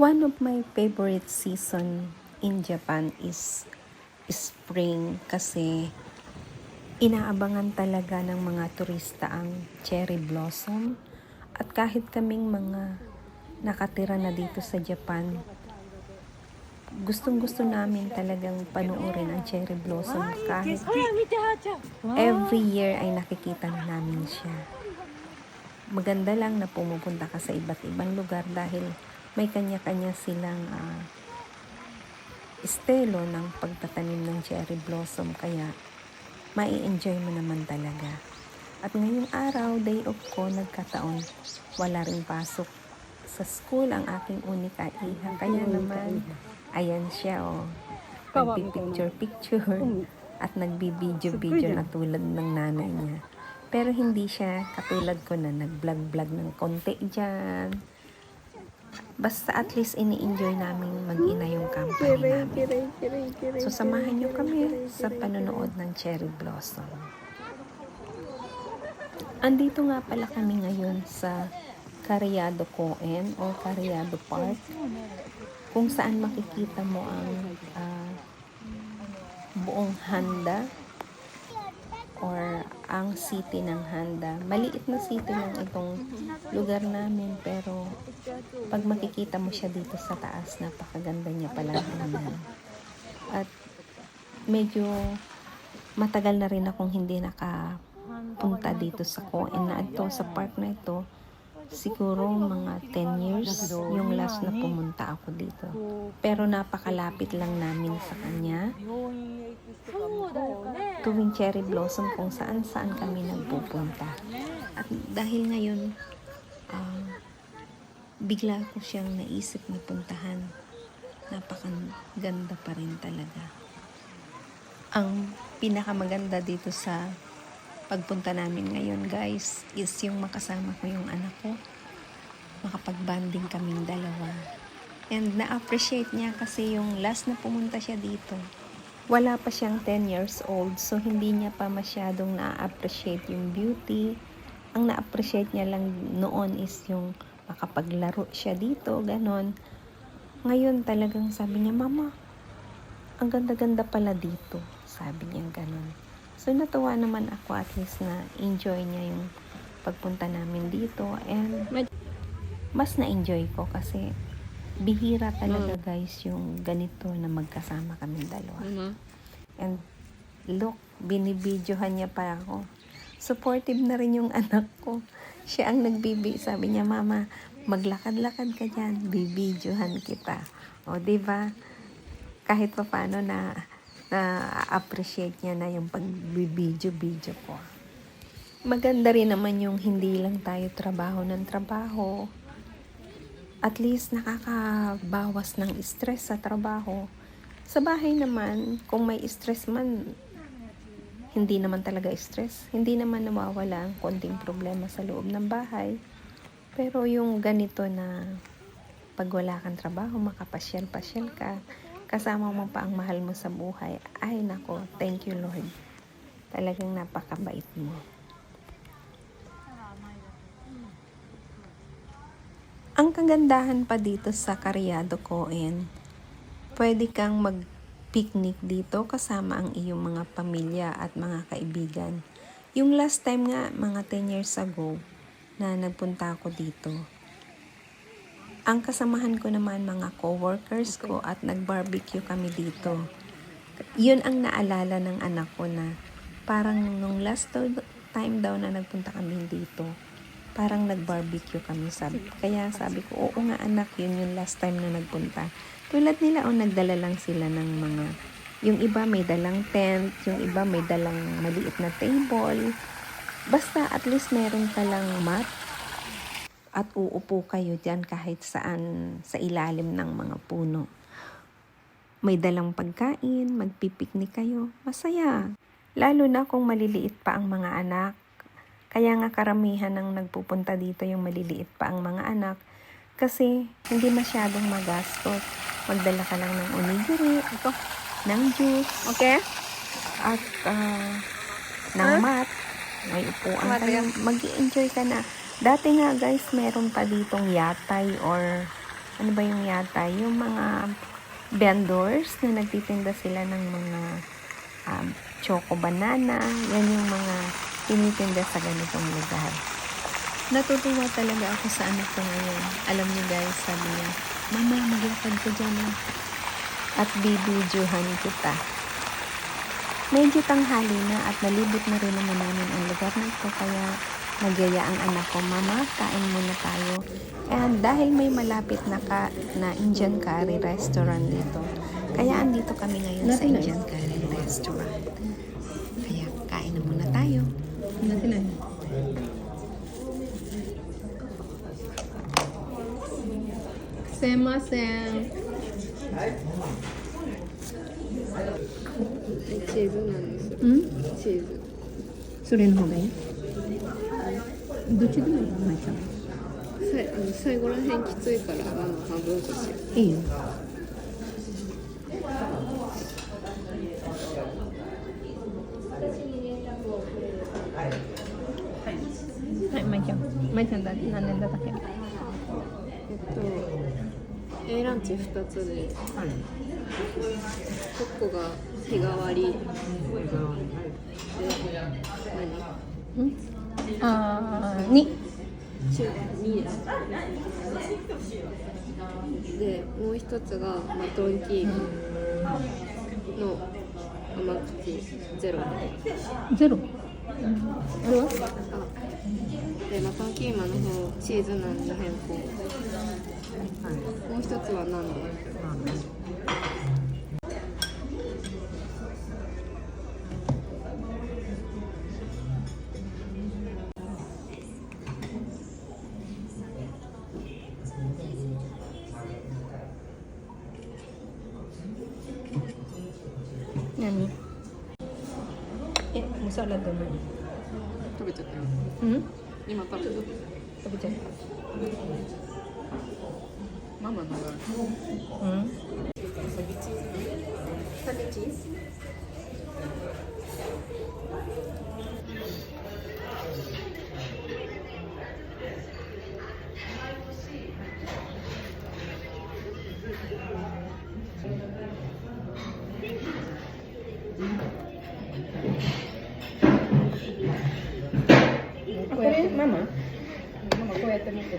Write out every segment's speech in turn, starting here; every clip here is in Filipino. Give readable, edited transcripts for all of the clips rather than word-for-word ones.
One of my favorite season in Japan is spring kasi inaabangan talaga ng mga turista ang cherry blossom at kahit kaming mga nakatira na dito sa Japan, gustong-gusto namin talagang panoorin ang cherry blossom kahit every year ay nakikita na namin siya. Maganda lang na pumupunta ka sa iba't ibang lugar dahil may kanya-kanya silang estilo ng pagtatanim ng cherry blossom kaya mai-enjoy mo naman talaga. At ngayong araw, day off ko, nagkataon, wala ring pasok sa school ang aking unika iha. Kaya naman, ayan siya nagpipicture-picture at nagbibideo-video na tulad ng nanay niya. Pero hindi siya katulad ko na nag-vlog-vlog ng konti dyan. Basta at least ini-enjoy namin mag-ina yung company namin. So samahan nyo kami sa panonood ng cherry blossom. Andito nga pala kami ngayon sa Cariado Koen o Cariado Park kung saan makikita mo ang buong Handa or ang city ng Handa. Maliit na city lang itong lugar namin pero pag makikita mo siya dito sa taas, napakaganda niya pala tingnan. At medyo matagal na rin akong hindi nakapunta dito sa Koen na ito, sa park na ito. Siguro mga 10 years yung last na pumunta ako dito. Pero napakalapit lang namin sa kanya. Tuwing cherry blossom kung saan-saan kami nagpupunta. At dahil ngayon, bigla ko siyang naisip na puntahan. Napakaganda pa rin talaga. Ang pinakamaganda dito sa pagpunta namin ngayon, guys, is yung makasama ko yung anak ko. Makapag-banding kaming dalawa. And na-appreciate niya kasi yung last na pumunta siya dito, wala pa siyang 10 years old, so hindi niya pa masyadong na-appreciate yung beauty. Ang na-appreciate niya lang noon is yung makapaglaro siya dito, ganon. Ngayon talagang sabi niya, "Mama, ang ganda-ganda pala dito." Sabi niya ganon. So natuwa naman ako at least na enjoy niya yung pagpunta namin dito. And mas na-enjoy ko kasi bihira talaga guys yung ganito na magkasama kami dalawa. And look, binibidyohan niya pa ako. Supportive na rin yung anak ko. Siya ang sabi niya, "Mama, maglakad-lakad ka dyan, bibidyohan kita." O diba? Kahit pa paano na-appreciate niya na yung pagbibidyo-video ko. Maganda rin naman yung hindi lang tayo trabaho ng trabaho. At least nakakabawas ng stress sa trabaho. Sa bahay naman, kung may stress man, hindi naman talaga stress. Hindi naman nawawala ang konting problema sa loob ng bahay. Pero yung ganito na pag wala kang trabaho, makapasyal-pasyal ka, kasama mo pa ang mahal mo sa buhay. Ay nako, thank you Lord. Talagang napakabait mo. Ang kagandahan pa dito sa Cariado Koen, pwede kang mag-picnic dito kasama ang iyong mga pamilya at mga kaibigan. Yung last time nga, mga 10 years ago, na nagpunta ako dito, ang kasamahan ko naman mga co-workers ko at nag-barbecue kami dito. Yun ang naalala ng anak ko na parang nung last time daw na nagpunta kami dito, parang nag-barbecue kami. Kaya sabi ko, oo nga anak, yun yung last time na nagpunta. Tulad nila, nagdala lang sila ng mga, yung iba may dalang tent, yung iba may dalang maliit na table. Basta at least meron ka lang mat at uupo kayo dyan kahit saan sa ilalim ng mga puno. May dalang pagkain, magpipiknik kayo, masaya. Lalo na kung maliliit pa ang mga anak. Kaya nga karamihan ng nagpupunta dito yung maliliit pa ang mga anak kasi hindi masyadong magastos. Magdala ka lang ng onigiri, ng juice, okay? At ng mat, may upuan kayo. Mag-i-enjoy ka na. Dati nga guys, meron pa ditong yatay or ano ba yung yata, yung mga vendors na nagtitinda sila ng mga choco banana. Yan yung mga tinitinda sa ganitong lugar. Natutuwa talaga ako sa anak ko ngayon. Alam niyo guys, sabi niya, "Mama, maglakad ka dyan at bibidyohan kita." Medyo tanghali na at nalibot na rin naman namin ang lugar na ito, kaya nagyaya ang anak ko, "Mama, kain muna tayo." And dahil may malapit na Indian curry restaurant dito, kaya andito kami ngayon sa Indian curry restaurant. Kaya kain na muna tayo. Semasen. チーズなんですよ。チーズ。それの方がいい？どっちでもいいよ、まいちゃん。最後らへんきついから半分ずつ。いいよ。はい、まいちゃん。まいちゃんだ、何年だったっけ？A ランチ2つで、1個が日替わりで、2。2で、もう1つがマトンキームの甘口ゼロ。ゼロ。あれは？で、マトンキーマの方チーズナンに変更。もう一つは何度？何？もうサラダも食べちゃったよ。今食べちゃった。食べちゃった。ママのが。サビチーズ。これママこうやって持ってて。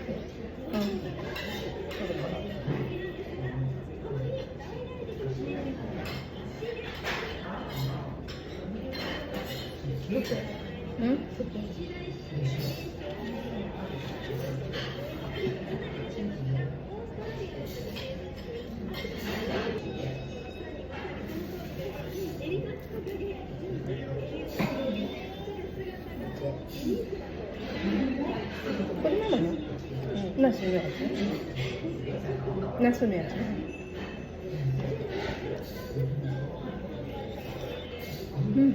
これママの？ナスのやつ？ナスのやつ？うん。